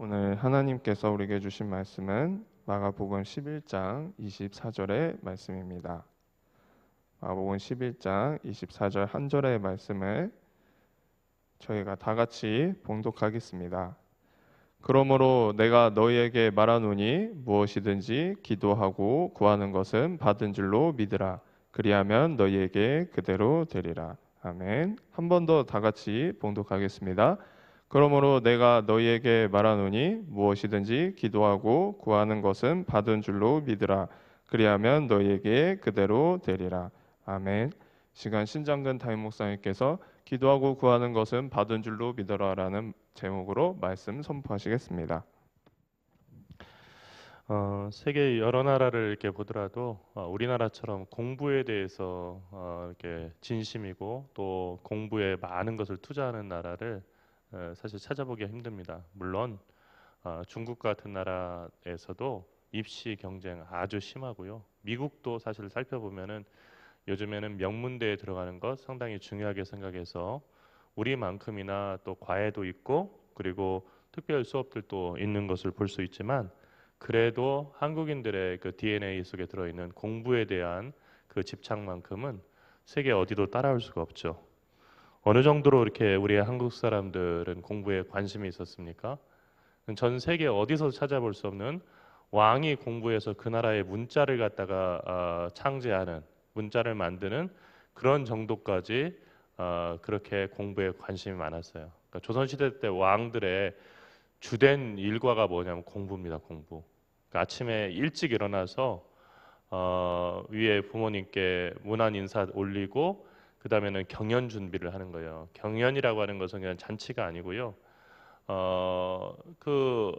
오늘 하나님께서 우리에게 주신 말씀은 마가복음 11장 24절의 말씀입니다. 마가복음 11장 24절 한 절의 말씀을 저희가 다 같이 봉독하겠습니다. 그러므로 내가 너희에게 말하노니 무엇이든지 기도하고 구하는 것은 받은 줄로 믿으라. 그리하면 너희에게 그대로 되리라. 아멘. 한 번 더 다 같이 봉독하겠습니다. 그러므로 내가 너희에게 말하노니 무엇이든지 기도하고 구하는 것은 받은 줄로 믿으라. 그리하면 너희에게 그대로 되리라. 아멘. 시간 신장근 담임 목사님께서 기도하고 구하는 것은 받은 줄로 믿어라라는 제목으로 말씀 선포하시겠습니다. 세계 여러 나라를 이렇게 보더라도 우리나라처럼 공부에 대해서 이렇게 진심이고 또 공부에 많은 것을 투자하는 나라를 사실 찾아보기가 힘듭니다. 물론 중국 같은 나라에서도 입시 경쟁 아주 심하고요. 미국도 사실 살펴보면은 요즘에는 명문대에 들어가는 것 상당히 중요하게 생각해서 우리만큼이나 또 과외도 있고 그리고 특별 수업들도 있는 것을 볼 수 있지만 그래도 한국인들의 그 DNA 속에 들어있는 공부에 대한 그 집착만큼은 세계 어디도 따라올 수가 없죠. 어느 정도로 이렇게 우리 한국 사람들은 공부에 관심이 있었습니까? 전 세계 어디서 찾아볼 수 없는 왕이 공부해서 그 나라의 문자를 갖다가 창제하는 문자를 만드는 그런 정도까지 그렇게 공부에 관심이 많았어요. 그러니까 조선시대 때 왕들의 주된 일과가 뭐냐면 공부입니다. 공부. 그러니까 아침에 일찍 일어나서 위에 부모님께 문안 인사 올리고 그 다음에는 경연 준비를 하는 거예요. 경연이라고 하는 것은 그냥 잔치가 아니고요. 그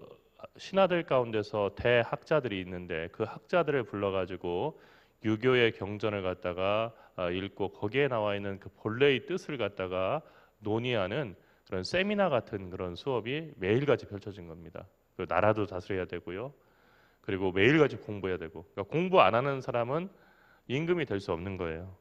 신하들 가운데서 대학자들이 있는데 그 학자들을 불러가지고 유교의 경전을 갖다가 읽고 거기에 나와 있는 그 본래의 뜻을 갖다가 논의하는 그런 세미나 같은 그런 수업이 매일같이 펼쳐진 겁니다. 그 나라도 다스려야 되고요. 그리고 매일같이 공부해야 되고 그러니까 공부 안 하는 사람은 임금이 될 수 없는 거예요.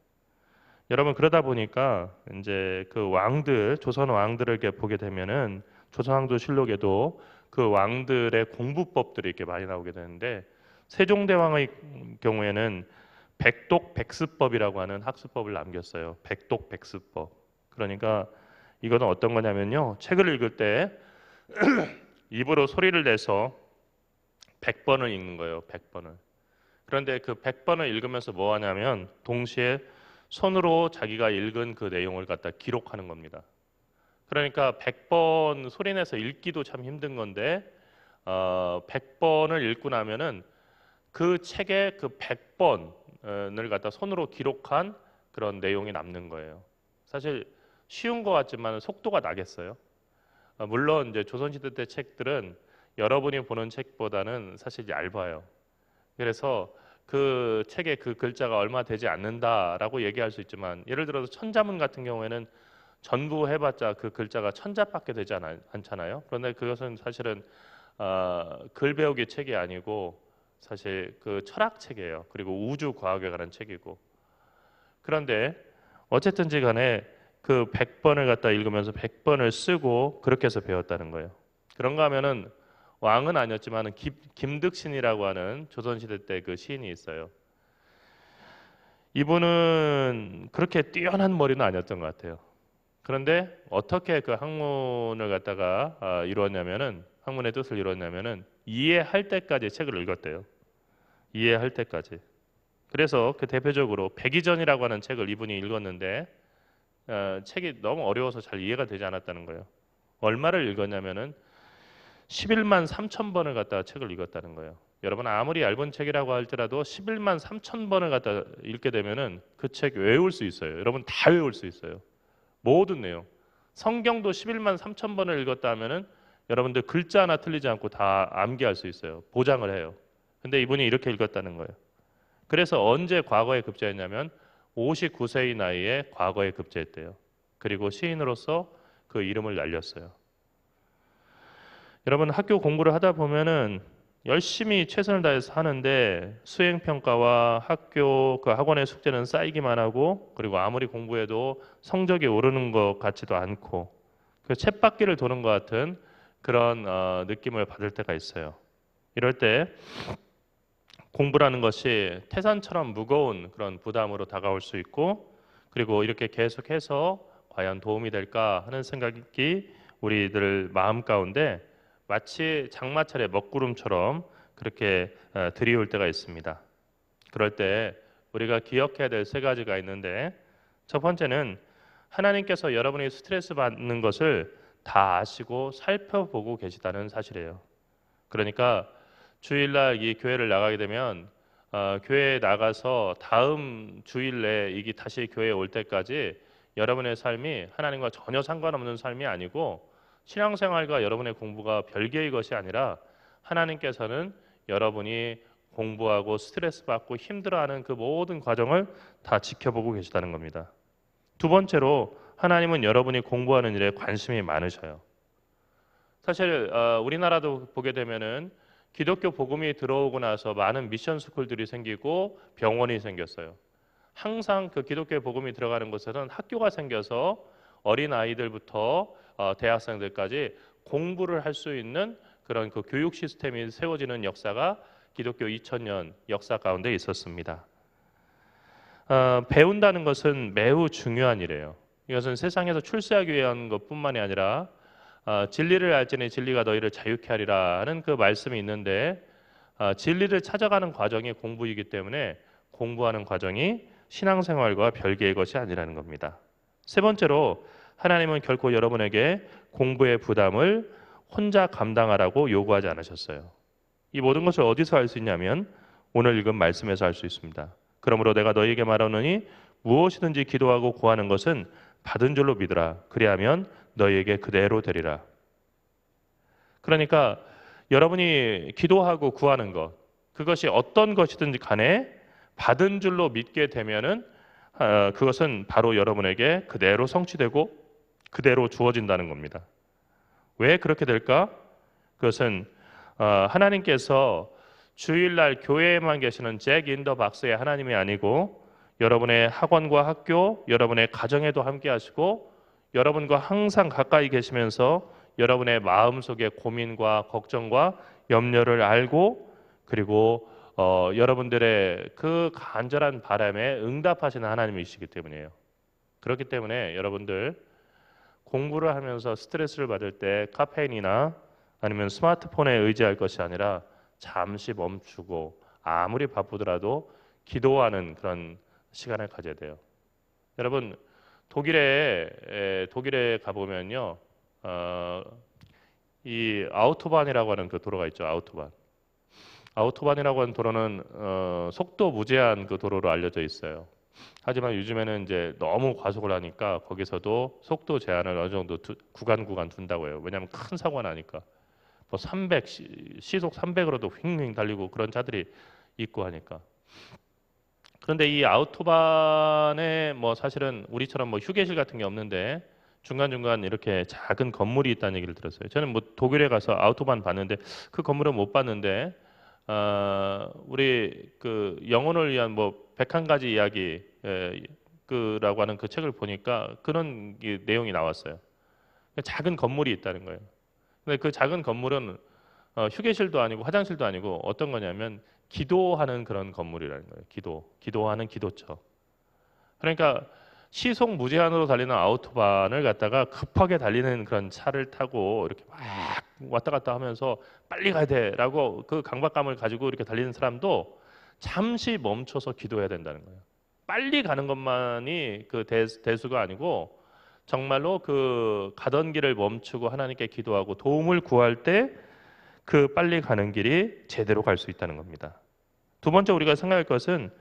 여러분 그러다 보니까 이제 그 왕들 조선 왕들을 이렇게 보게 되면은 조선왕조실록에도 그 왕들의 공부법들이 이렇게 많이 나오게 되는데 세종대왕의 경우에는 백독백습법이라고 하는 학습법을 남겼어요. 백독백습법. 그러니까 이거는 어떤 거냐면요. 책을 읽을 때 입으로 소리를 내서 100번을 읽는 거예요. 100번을. 그런데 그 100번을 읽으면서 뭐 하냐면 동시에 손으로 자기가 읽은 그 내용을 갖다 기록하는 겁니다. 그러니까 100번 소리내서 읽기도 참 힘든 건데 100번을 읽고 나면은 그 책의 그 100번을 갖다 손으로 기록한 그런 내용이 남는 거예요. 사실 쉬운 것 같지만 속도가 나겠어요. 물론 이제 조선시대 때 책들은 여러분이 보는 책보다는 사실 얇아요. 그래서 그 책에 그 글자가 얼마 되지 않는다라고 얘기할 수 있지만 예를 들어서 천자문 같은 경우에는 전부 해봤자 그 글자가 1000자밖에 되지 않잖아요. 그런데 그것은 사실은 글 배우기 책이 아니고 사실 그 철학 책이에요. 그리고 우주 과학에 관한 책이고. 그런데 어쨌든지 간에 그 100번을 갖다 읽으면서 100번을 쓰고 그렇게 해서 배웠다는 거예요. 그런가 하면은 왕은 아니었지만 김득신이라고 하는 조선시대 때 그 시인이 있어요. 이분은 그렇게 뛰어난 머리는 아니었던 것 같아요. 그런데 어떻게 그 학문을 갖다가 이루었냐면은 학문의 뜻을 이루었냐면은 이해할 때까지 책을 읽었대요. 이해할 때까지. 그래서 그 대표적으로 백이전이라고 하는 책을 이분이 읽었는데 책이 너무 어려워서 잘 이해가 되지 않았다는 거예요. 얼마를 읽었냐면은 11만 3천 번을 갖다가 책을 읽었다는 거예요. 여러분 아무리 얇은 책이라고 할지라도 11만 3천 번을 갖다 읽게 되면은 그 책 외울 수 있어요. 여러분 다 외울 수 있어요. 모든 내용. 성경도 11만 3천 번을 읽었다 하면은 여러분들 글자 하나 틀리지 않고 다 암기할 수 있어요. 보장을 해요. 근데 이분이 이렇게 읽었다는 거예요. 그래서 언제 과거에 급제했냐면 59세의 나이에 과거에 급제했대요. 그리고 시인으로서 그 이름을 날렸어요. 여러분 학교 공부를 하다 보면은 열심히 최선을 다해서 하는데 수행평가와 학교 그 학원의 숙제는 쌓이기만 하고 그리고 아무리 공부해도 성적이 오르는 것 같지도 않고 그 쳇바퀴를 도는 것 같은 그런 느낌을 받을 때가 있어요. 이럴 때 공부라는 것이 태산처럼 무거운 그런 부담으로 다가올 수 있고, 그리고 이렇게 계속해서 과연 도움이 될까 하는 생각이 우리들 마음 가운데 마치 장마철의 먹구름처럼 그렇게 들이올 때가 있습니다. 그럴 때 우리가 기억해야 될 세 가지가 있는데, 첫 번째는 하나님께서 여러분이 스트레스 받는 것을 다 아시고 살펴보고 계시다는 사실이에요. 그러니까 주일날 이 교회를 나가게 되면 교회에 나가서 다음 주일 내에 이게 다시 교회에 올 때까지 여러분의 삶이 하나님과 전혀 상관없는 삶이 아니고, 신앙생활과 여러분의 공부가 별개의 것이 아니라 하나님께서는 여러분이 공부하고 스트레스 받고 힘들어하는 그 모든 과정을 다 지켜보고 계시다는 겁니다. 두 번째로 하나님은 여러분이 공부하는 일에 관심이 많으셔요. 사실 우리나라도 보게 되면은 기독교 복음이 들어오고 나서 많은 미션 스쿨들이 생기고 병원이 생겼어요. 항상 그 기독교 복음이 들어가는 곳에는 학교가 생겨서 어린 아이들부터 대학생들까지 공부를 할 수 있는 그런 그 교육 시스템이 세워지는 역사가 기독교 2000년 역사 가운데 있었습니다. 배운다는 것은 매우 중요한 일이에요. 이것은 세상에서 출세하기 위한 것뿐만이 아니라 진리를 알지니 진리가 너희를 자유케 하리라 하는 그 말씀이 있는데, 진리를 찾아가는 과정이 공부이기 때문에 공부하는 과정이 신앙생활과 별개의 것이 아니라는 겁니다. 세 번째로 하나님은 결코 여러분에게 공부의 부담을 혼자 감당하라고 요구하지 않으셨어요. 이 모든 것을 어디서 알 수 있냐면 오늘 읽은 말씀에서 알 수 있습니다. 그러므로 내가 너희에게 말하노니 무엇이든지 기도하고 구하는 것은 받은 줄로 믿으라. 그리하면 너희에게 그대로 되리라. 그러니까 여러분이 기도하고 구하는 것, 그것이 어떤 것이든지 간에 받은 줄로 믿게 되면은 그것은 바로 여러분에게 그대로 성취되고 그대로 주어진다는 겁니다. 왜 그렇게 될까? 그것은 하나님께서 주일날 교회에만 계시는 잭 인 더 박스의 하나님이 아니고 여러분의 학원과 학교, 여러분의 가정에도 함께 하시고 여러분과 항상 가까이 계시면서 여러분의 마음속의 고민과 걱정과 염려를 알고, 그리고 여러분들의 그 간절한 바람에 응답하시는 하나님이시기 때문이에요. 그렇기 때문에 여러분들 공부를 하면서 스트레스를 받을 때 카페인이나 아니면 스마트폰에 의지할 것이 아니라 잠시 멈추고 아무리 바쁘더라도 기도하는 그런 시간을 가져야 돼요. 여러분 독일에 가보면요, 이 아우토반이라고 하는 그 도로가 있죠. 아우토반이라고 하는 도로는 속도 무제한 그 도로로 알려져 있어요. 하지만 요즘에는 이제 너무 과속을 하니까 거기서도 속도 제한을 어느 정도 구간 둔다고 해요. 왜냐하면 큰 사고가 나니까 뭐 300 시속 300으로도 휙휙 달리고 그런 차들이 있고 하니까. 그런데 이 아우토반에 뭐 사실은 우리처럼 뭐 휴게실 같은 게 없는데 중간중간 이렇게 작은 건물이 있다는 얘기를 들었어요. 저는 뭐 독일에 가서 아우토반 봤는데 그 건물은 못 봤는데 우리 그 영혼을 위한 뭐 101가지 이야기 그라고 하는 그 책을 보니까 그런 내용이 나왔어요. 작은 건물이 있다는 거예요. 근데 그 작은 건물은 휴게실도 아니고 화장실도 아니고 어떤 거냐면 기도하는 그런 건물이라는 거예요. 기도하는 기도처. 그러니까 시속 무제한으로 달리는 아우토반을 갖다가 급하게 달리는 그런 차를 타고 이렇게 막 왔다 갔다 하면서 빨리 가야 돼라고 그 강박감을 가지고 이렇게 달리는 사람도 잠시 멈춰서 기도해야 된다는 거예요. 빨리 가는 것만이 그 대수가 아니고 정말로 그 가던 길을 멈추고 하나님께 기도하고 도움을 구할 때 그 빨리 가는 길이 제대로 갈 수 있다는 겁니다. 두 번째 우리가 생각할 것은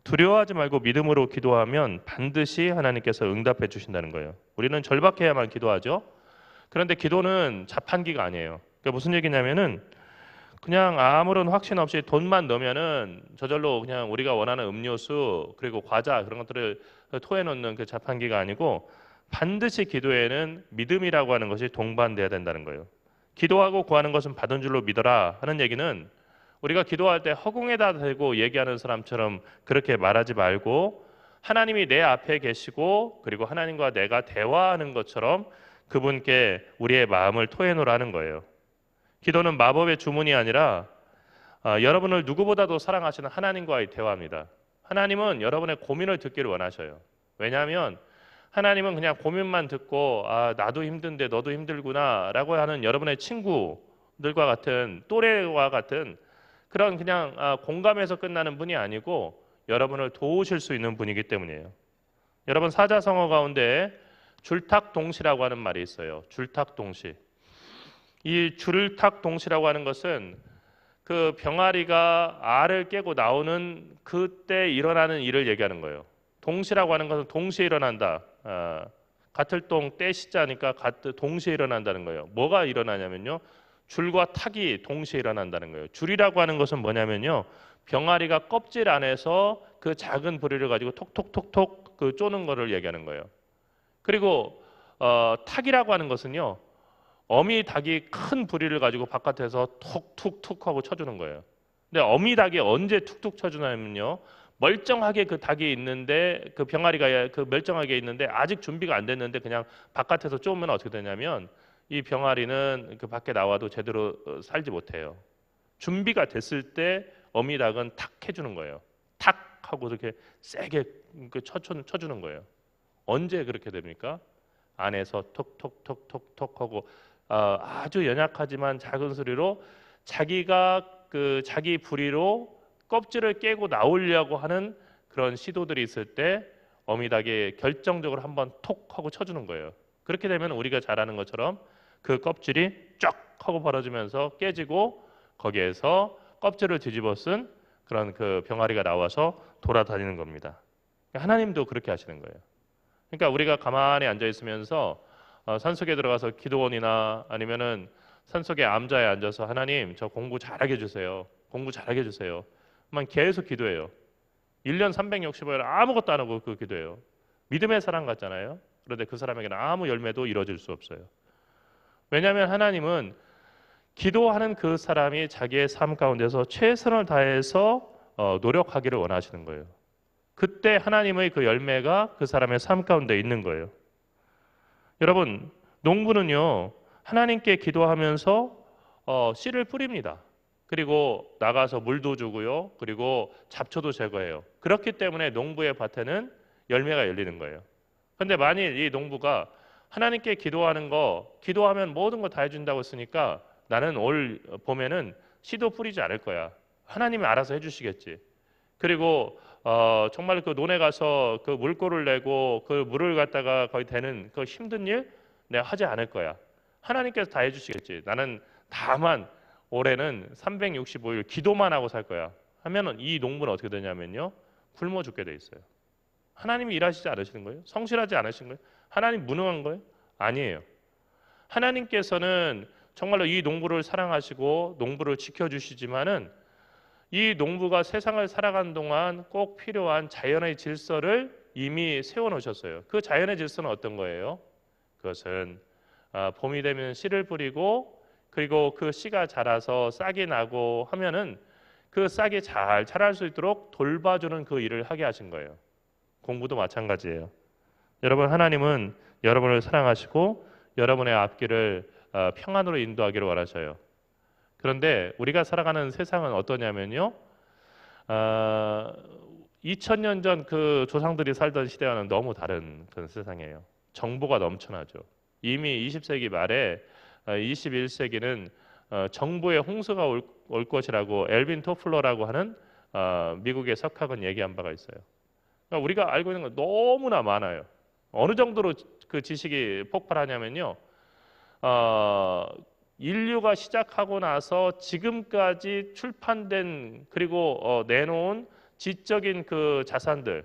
두려워하지 말고 믿음으로 기도하면 반드시 하나님께서 응답해 주신다는 거예요. 우리는 절박해야만 기도하죠. 그런데 기도는 자판기가 아니에요. 그러니까 무슨 얘기냐면은 그냥 아무런 확신 없이 돈만 넣으면은 저절로 그냥 우리가 원하는 음료수 그리고 과자 그런 것들을 토해 놓는 그 자판기가 아니고 반드시 기도에는 믿음이라고 하는 것이 동반돼야 된다는 거예요. 기도하고 구하는 것은 받은 줄로 믿어라 하는 얘기는 우리가 기도할 때 허공에다 대고 얘기하는 사람처럼 그렇게 말하지 말고 하나님이 내 앞에 계시고 그리고 하나님과 내가 대화하는 것처럼 그분께 우리의 마음을 토해놓으라는 거예요. 기도는 마법의 주문이 아니라 여러분을 누구보다도 사랑하시는 하나님과의 대화입니다. 하나님은 여러분의 고민을 듣기를 원하셔요. 왜냐하면 하나님은 그냥 고민만 듣고 나도 힘든데 너도 힘들구나 라고 하는 여러분의 친구들과 같은 또래와 같은 그런 그냥 공감에서 끝나는 분이 아니고 여러분을 도우실 수 있는 분이기 때문이에요. 여러분 사자성어 가운데 줄탁동시라고 하는 말이 있어요. 줄탁동시. 이 줄탁동시라고 하는 것은 그 병아리가 알을 깨고 나오는 그때 일어나는 일을 얘기하는 거예요. 동시라고 하는 것은 동시에 일어난다. 같을 동 떼시자니까 동시에 일어난다는 거예요. 뭐가 일어나냐면요. 줄과 탁이 동시에 일어난다는 거예요. 줄이라고 하는 것은 뭐냐면요. 병아리가 껍질 안에서 그 작은 부리를 가지고 톡톡톡톡 그 쪼는 거를 얘기하는 거예요. 그리고 탁이라고 하는 것은요. 어미 닭이 큰 부리를 가지고 바깥에서 툭툭툭 하고 쳐주는 거예요. 근데 어미 닭이 언제 툭툭 쳐주냐면요. 멀쩡하게 그 닭이 있는데 그 병아리가 그 멀쩡하게 있는데 아직 준비가 안 됐는데 그냥 바깥에서 쪼면 어떻게 되냐면 이 병아리는 그 밖에 나와도 제대로 살지 못해요. 준비가 됐을 때 어미 닭은 탁 해주는 거예요. 탁 하고 이렇게 세게 쳐주는 거예요. 언제 그렇게 됩니까? 안에서 톡톡톡톡톡 하고 아주 연약하지만 작은 소리로 자기가 그 자기 부리로 껍질을 깨고 나오려고 하는 그런 시도들이 있을 때 어미닭이 결정적으로 한번 톡 하고 쳐주는 거예요. 그렇게 되면 우리가 잘 아는 것처럼 그 껍질이 쫙 하고 벌어지면서 깨지고 거기에서 껍질을 뒤집어 쓴 그런 그 병아리가 나와서 돌아다니는 겁니다. 하나님도 그렇게 하시는 거예요. 그러니까 우리가 가만히 앉아 있으면서 산속에 들어가서 기도원이나 아니면은 산속에 암자에 앉아서 하나님 저 공부 잘하게 해주세요. 공부 잘하게 해주세요. 만 계속 기도해요. 1년 365일 아무것도 안 하고 그 기도해요. 믿음의 사람 같잖아요. 그런데 그 사람에게는 아무 열매도 이루어질 수 없어요. 왜냐하면 하나님은 기도하는 그 사람이 자기의 삶 가운데서 최선을 다해서 노력하기를 원하시는 거예요. 그때 하나님의 그 열매가 그 사람의 삶 가운데 있는 거예요. 여러분, 농부는요 하나님께 기도하면서 씨를 뿌립니다. 그리고 나가서 물도 주고요. 그리고 잡초도 제거해요. 그렇기 때문에 농부의 밭에는 열매가 열리는 거예요. 그런데 만일 이 농부가 하나님께 기도하는 거 기도하면 모든 거 다 해준다고 했으니까 나는 올 봄에는 씨도 뿌리지 않을 거야. 하나님이 알아서 해주시겠지. 그리고 정말 그 논에 가서 그 물꼬를 내고 그 물을 갖다가 거의 대는 그 힘든 일 내가 하지 않을 거야. 하나님께서 다 해주시겠지. 나는 다만 올해는 365일 기도만 하고 살 거야. 하면은 이 농부는 어떻게 되냐면요. 굶어 죽게 돼 있어요. 하나님이 일하시지 않으시는 거예요? 성실하지 않으신 거예요? 하나님 무능한 거예요? 아니에요. 하나님께서는 정말로 이 농부를 사랑하시고 농부를 지켜주시지만은 이 농부가 세상을 살아가는 동안 꼭 필요한 자연의 질서를 이미 세워놓으셨어요. 그 자연의 질서는 어떤 거예요? 그것은 봄이 되면 씨를 뿌리고 그리고 그 씨가 자라서 싹이 나고 하면은 그 싹이 잘 자랄 수 있도록 돌봐주는 그 일을 하게 하신 거예요. 공부도 마찬가지예요. 여러분 하나님은 여러분을 사랑하시고 여러분의 앞길을 평안으로 인도하기를 원하셔요. 그런데 우리가 살아가는 세상은 어떠냐면요. 2000년 전 그 조상들이 살던 시대와는 너무 다른 그런 세상이에요. 정보가 넘쳐나죠. 이미 20세기 말에 21세기는 정보의 홍수가 올 것이라고 엘빈 토플러라고 하는 미국의 석학은 얘기한 바가 있어요. 그러니까 우리가 알고 있는 건 너무나 많아요. 어느 정도로 그 지식이 폭발하냐면요. 인류가 시작하고 나서 지금까지 출판된 그리고 내놓은 지적인 그 자산들,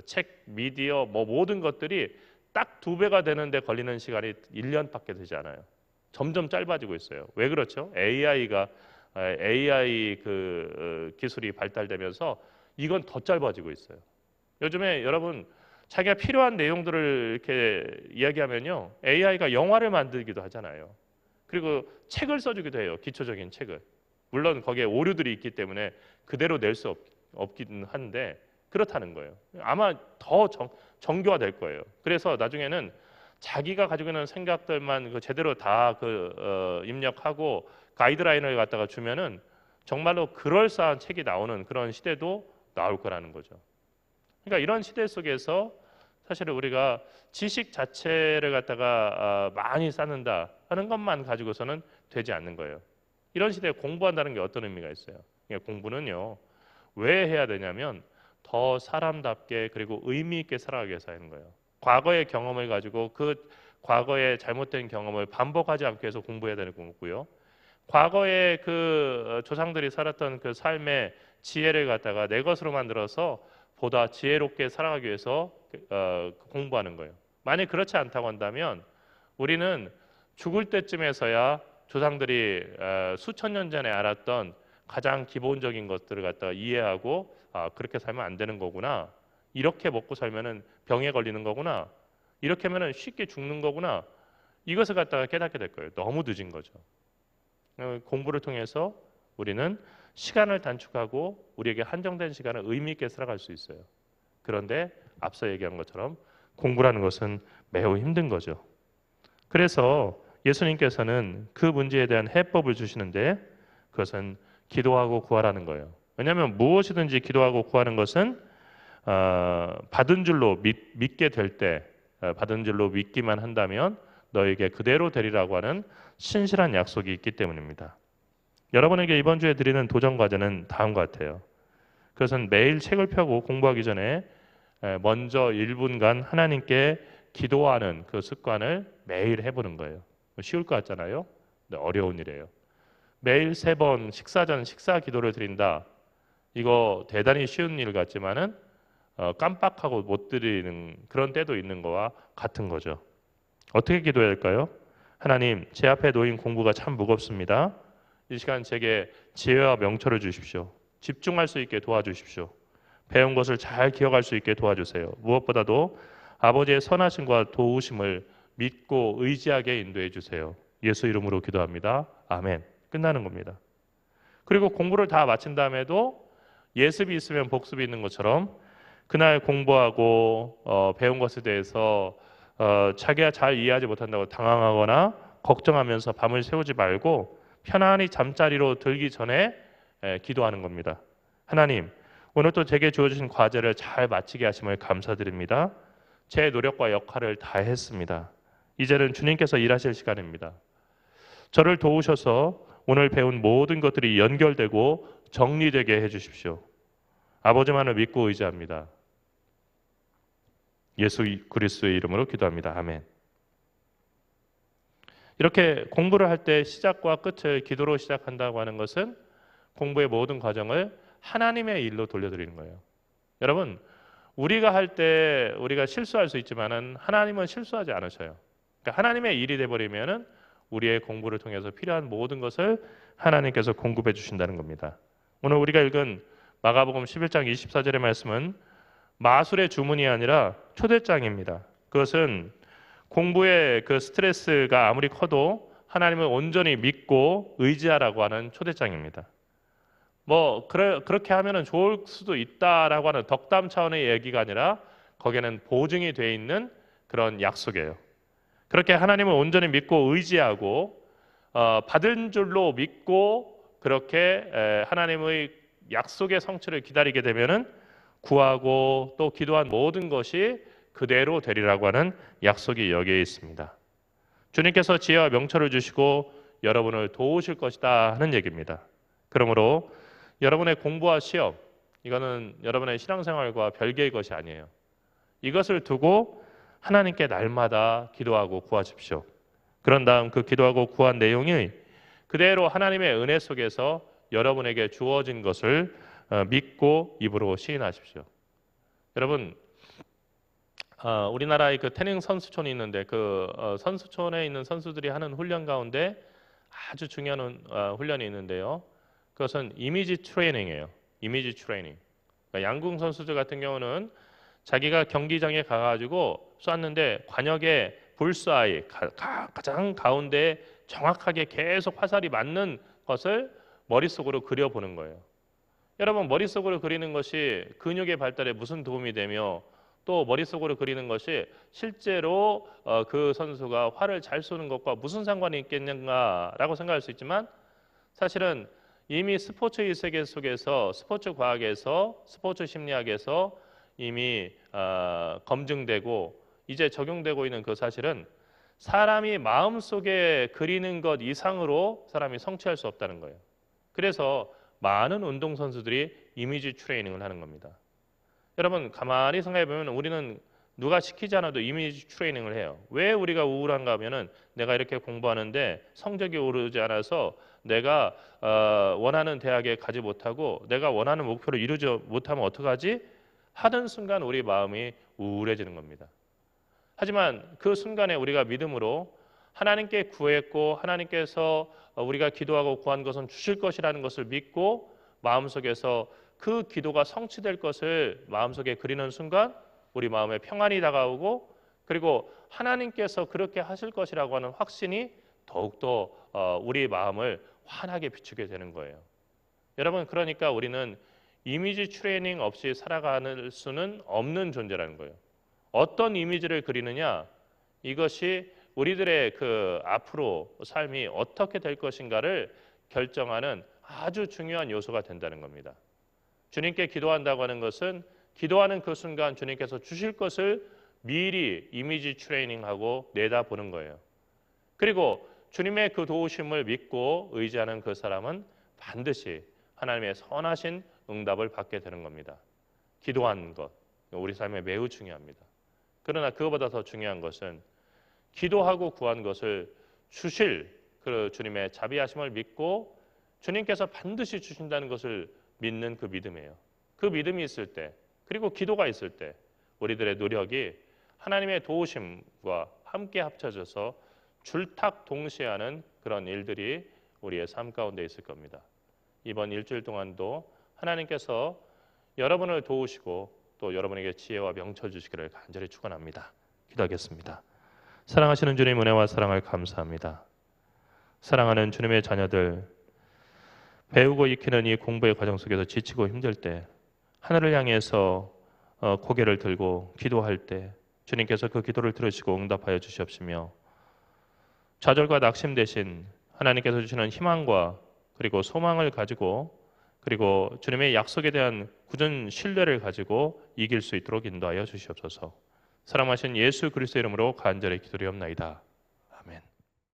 책, 미디어, 뭐 모든 것들이 딱 2배가 되는데 걸리는 시간이 1년밖에 되지 않아요. 점점 짧아지고 있어요. 왜 그렇죠? AI 그 기술이 발달되면서 이건 더 짧아지고 있어요. 요즘에 여러분 자기가 필요한 내용들을 이렇게 이야기하면요, AI가 영화를 만들기도 하잖아요. 그리고 책을 써주기도 해요. 기초적인 책을. 물론 거기에 오류들이 있기 때문에 그대로 낼 수 없긴 한데 그렇다는 거예요. 아마 더 정교화될 거예요. 그래서 나중에는 자기가 가지고 있는 생각들만 제대로 다 입력하고 가이드라인을 갖다가 주면은 정말로 그럴싸한 책이 나오는 그런 시대도 나올 거라는 거죠. 그러니까 이런 시대 속에서 사실은 우리가 지식 자체를 갖다가 많이 쌓는다 하는 것만 가지고서는 되지 않는 거예요. 이런 시대에 공부한다는 게 어떤 의미가 있어요? 그러니까 공부는요, 왜 해야 되냐면 더 사람답게 그리고 의미 있게 살아가기 위해서 하는 거예요. 과거의 경험을 가지고 그 과거의 잘못된 경험을 반복하지 않기 위해서 공부해야 되는 거고요. 과거의 그 조상들이 살았던 그 삶의 지혜를 갖다가 내 것으로 만들어서 보다 지혜롭게 살아가기 위해서 공부하는 거예요. 만약 그렇지 않다고 한다면 우리는 죽을 때쯤에서야 조상들이 수천 년 전에 알았던 가장 기본적인 것들을 갖다가 이해하고 그렇게 살면 안 되는 거구나. 이렇게 먹고 살면은 병에 걸리는 거구나. 이렇게 하면은 쉽게 죽는 거구나. 이것을 갖다가 깨닫게 될 거예요. 너무 늦은 거죠. 공부를 통해서 우리는 시간을 단축하고 우리에게 한정된 시간을 의미 있게 살아갈 수 있어요. 그런데 앞서 얘기한 것처럼 공부라는 것은 매우 힘든 거죠. 그래서 예수님께서는 그 문제에 대한 해법을 주시는데 그것은 기도하고 구하라는 거예요. 왜냐하면 무엇이든지 기도하고 구하는 것은 받은 줄로 믿게 될 때, 받은 줄로 믿기만 한다면 너에게 그대로 되리라고 하는 신실한 약속이 있기 때문입니다. 여러분에게 이번 주에 드리는 도전 과제는 다음과 같아요. 그것은 매일 책을 펴고 공부하기 전에 먼저 1분간 하나님께 기도하는 그 습관을 매일 해보는 거예요. 쉬울 것 같잖아요. 근데 어려운 일이에요. 매일 3번 식사 전 식사 기도를 드린다. 이거 대단히 쉬운 일 같지만은 깜빡하고 못 드리는 그런 때도 있는 거와 같은 거죠. 어떻게 기도해야 할까요? 하나님, 제 앞에 놓인 공부가 참 무겁습니다. 이 시간 제게 지혜와 명철을 주십시오. 집중할 수 있게 도와주십시오. 배운 것을 잘 기억할 수 있게 도와주세요. 무엇보다도 아버지의 선하심과 도우심을 믿고 의지하게 인도해 주세요. 예수 이름으로 기도합니다. 아멘. 끝나는 겁니다. 그리고 공부를 다 마친 다음에도 예습이 있으면 복습이 있는 것처럼 그날 공부하고 배운 것에 대해서 자기가 잘 이해하지 못한다고 당황하거나 걱정하면서 밤을 새우지 말고 편안히 잠자리로 들기 전에 기도하는 겁니다. 하나님, 오늘 또 제게 주어주신 과제를 잘 마치게 하심을 감사드립니다. 제 노력과 역할을 다 했습니다. 이제는 주님께서 일하실 시간입니다. 저를 도우셔서 오늘 배운 모든 것들이 연결되고 정리되게 해주십시오. 아버지만을 믿고 의지합니다. 예수 그리스도의 이름으로 기도합니다. 아멘. 이렇게 공부를 할 때 시작과 끝을 기도로 시작한다고 하는 것은 공부의 모든 과정을 하나님의 일로 돌려드리는 거예요. 여러분, 우리가 할 때 우리가 실수할 수 있지만은 하나님은 실수하지 않으셔요. 그러니까 하나님의 일이 돼버리면은 우리의 공부를 통해서 필요한 모든 것을 하나님께서 공급해 주신다는 겁니다. 오늘 우리가 읽은 마가복음 11장 24절의 말씀은 마술의 주문이 아니라 초대장입니다. 그것은 공부의 그 스트레스가 아무리 커도 하나님을 온전히 믿고 의지하라고 하는 초대장입니다. 그렇게 하면은 좋을 수도 있다라고 하는 덕담 차원의 얘기가 아니라 거기에는 보증이 돼 있는 그런 약속이에요. 그렇게 하나님을 온전히 믿고 의지하고 받은 줄로 믿고 그렇게 하나님의 약속의 성취를 기다리게 되면은 구하고 또 기도한 모든 것이 그대로 되리라고 하는 약속이 여기에 있습니다. 주님께서 지혜와 명철을 주시고 여러분을 도우실 것이다 하는 얘기입니다. 그러므로 여러분의 공부와 시험, 이거는 여러분의 신앙생활과 별개의 것이 아니에요. 이것을 두고 하나님께 날마다 기도하고 구하십시오. 그런 다음 그 기도하고 구한 내용이 그대로 하나님의 은혜 속에서 여러분에게 주어진 것을 믿고 입으로 시인하십시오. 여러분, 우리나라의 그 태닝 선수촌이 있는데 그 선수촌에 있는 선수들이 하는 훈련 가운데 아주 중요한 훈련이 있는데요. 그것은 이미지 트레이닝이에요. 이미지 트레이닝. 그러니까 양궁 선수들 같은 경우는 자기가 경기장에 가가지고 쐈는데 관역의 불스아이 가장 가운데에 정확하게 계속 화살이 맞는 것을 머릿속으로 그려보는 거예요. 여러분, 머릿속으로 그리는 것이 근육의 발달에 무슨 도움이 되며 또 머릿속으로 그리는 것이 실제로 그 선수가 활을 잘 쏘는 것과 무슨 상관이 있겠는가라고 생각할 수 있지만 사실은 이미 스포츠 세계 속에서 스포츠 과학에서 스포츠 심리학에서 이미 검증되고 이제 적용되고 있는 그 사실은 사람이 마음속에 그리는 것 이상으로 사람이 성취할 수 없다는 거예요. 그래서 많은 운동선수들이 이미지 트레이닝을 하는 겁니다. 여러분 가만히 생각해 보면 우리는 누가 시키지 않아도 이미지 트레이닝을 해요. 왜 우리가 우울한가 하면은 내가 이렇게 공부하는데 성적이 오르지 않아서 내가 원하는 대학에 가지 못하고 내가 원하는 목표를 이루지 못하면 어떡하지? 하는 순간 우리 마음이 우울해지는 겁니다. 하지만 그 순간에 우리가 믿음으로 하나님께 구했고 하나님께서 우리가 기도하고 구한 것은 주실 것이라는 것을 믿고 마음속에서 그 기도가 성취될 것을 마음속에 그리는 순간 우리 마음에 평안이 다가오고 그리고 하나님께서 그렇게 하실 것이라고 하는 확신이 더욱더 우리 마음을 환하게 비추게 되는 거예요. 여러분 그러니까 우리는 이미지 트레이닝 없이 살아갈 수는 없는 존재라는 거예요. 어떤 이미지를 그리느냐 이것이 우리들의 그 앞으로 삶이 어떻게 될 것인가를 결정하는 아주 중요한 요소가 된다는 겁니다. 주님께 기도한다고 하는 것은 기도하는 그 순간 주님께서 주실 것을 미리 이미지 트레이닝하고 내다보는 거예요. 그리고 주님의 그 도우심을 믿고 의지하는 그 사람은 반드시 하나님의 선하신 응답을 받게 되는 겁니다. 기도한 것, 우리 삶에 매우 중요합니다. 그러나 그것보다 더 중요한 것은 기도하고 구한 것을 주실 그 주님의 자비하심을 믿고 주님께서 반드시 주신다는 것을 믿는 그 믿음이에요. 그 믿음이 있을 때 그리고 기도가 있을 때 우리들의 노력이 하나님의 도우심과 함께 합쳐져서 줄탁 동시하는 그런 일들이 우리의 삶 가운데 있을 겁니다. 이번 일주일 동안도 하나님께서 여러분을 도우시고 또 여러분에게 지혜와 명철 주시기를 간절히 축원합니다. 기도하겠습니다. 사랑하시는 주님 은혜와 사랑을 감사합니다. 사랑하는 주님의 자녀들 배우고 익히는 이 공부의 과정 속에서 지치고 힘들 때 하늘을 향해서 고개를 들고 기도할 때 주님께서 그 기도를 들으시고 응답하여 주시옵시며 좌절과 낙심 대신 하나님께서 주시는 희망과 그리고 소망을 가지고 그리고 주님의 약속에 대한 굳은 신뢰를 가지고 이길 수 있도록 인도하여 주시옵소서. 사랑하신 예수 그리스도의 이름으로 간절히 기도드리옵나이다.